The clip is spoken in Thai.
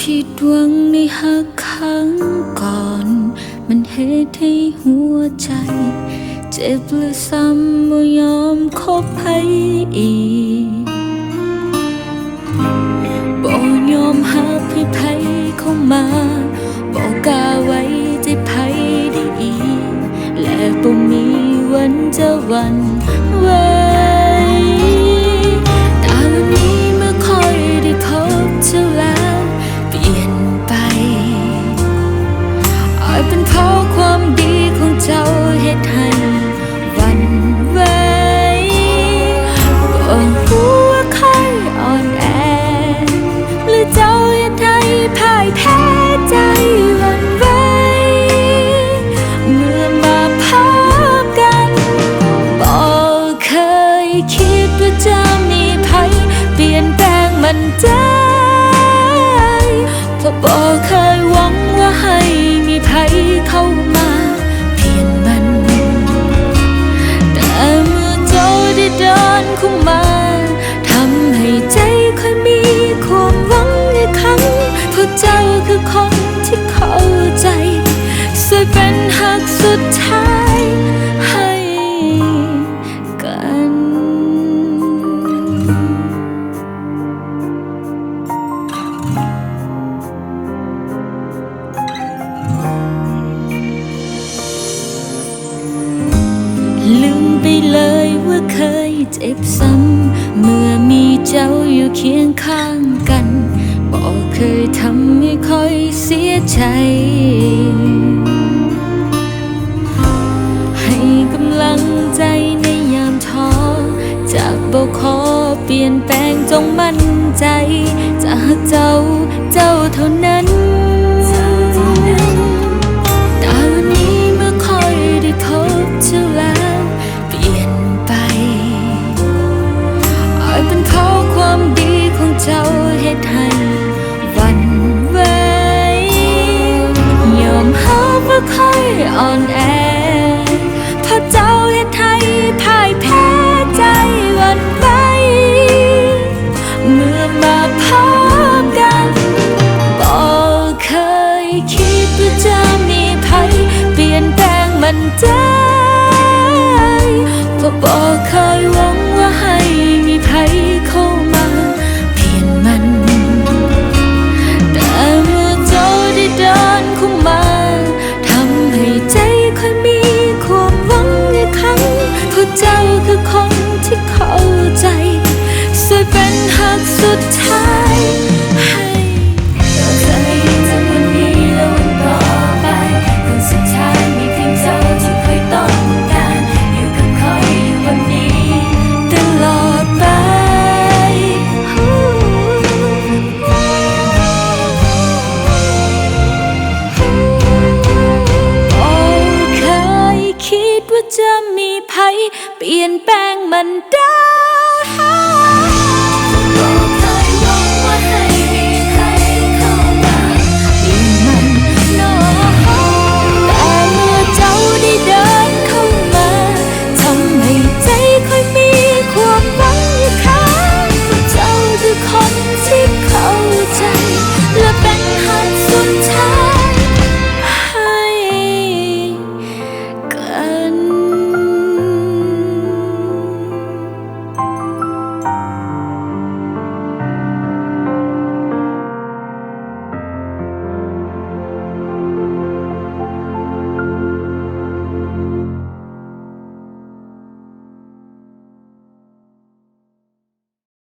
ผิดหวังในหักครั้งก่อนมันเหตุให้หัวใจเจ็บและซ้ำบ่ยอมคบให้อีกบ่ยอมหักให้ไผเข้ามาบ่กล้าไว้ใจไผได้อีกและบ่มีวันจะหวั่นไหวแต่วันนี้เมื่อค่อยได้พบเธอแล้วเปลี่ยนไปอาจเป็นเพราะความดีของเจ้าเหตุให้หวั่นไหวก็รู้ว่าค่อยอ่อนแอหรือเจ้าเหตุให้พ่ายแพ้ใจหวั่นไหวเมื่อมาพบกันบอกเคยคิดว่าจะมีภัยเปลี่ยนแปลงมันได้เพราะบอกเคยหวังว่าให้มีภัยเข้ามาเปลี่ยนมันแต่เมื่อเจ้าได้เดินเข้ามาทำให้ใจค่อยมีความหวังอีกครั้งเพราะเจ้าคือคนที่เข้าใจสวยเป็นหักสุดท้ายให้กันลืมไปเลยว่าเคยเจ็บซ้ำเมื่อมีเจ้าอยู่เคียงข้างกันบอกเคยทำให้ค่อยเสียใจให้กำลังใจในยามท้อจากบอกขอเปลี่ยนแปลงจงมั่นใจจากเจ้าเท่านั้นแต่วันนี้เมื่อค่อยได้พบเธอแล้วเปลี่ยนไปอาจเป็นเพราะความดีของเจ้าเหตุให้หวั่นไหวยอมรับว่าค่อยอ่อนแอเพราะเจ้าเหตุให้พ่ายแพ้ใจหวั่นไหวเมื่อมาพบกันบอกเคยคิดว่าจะมีภัยเปลี่ยนแปลงมันได้เพราะบอกเคยหวังว่าให้มีภัยเข้ามาเปลี่ยนมันแต่เมื่อเจ้าได้เดินเข้ามาทำให้ใจค่อยมีความหวังอีกครั้งเพราะเจ้าคือคนที่เข้าใจสวยเป็นหักสุดท้ายให้ใจจากวันนี้และวันต่อไปคนสุดท้ายมีเพียงเจ้าที่เคยต้องการอยู่กับคอยอยู่วันนี้ตลอดไปเคยคิดว่าจะมีภัยเปลี่ยนแปลงมันได้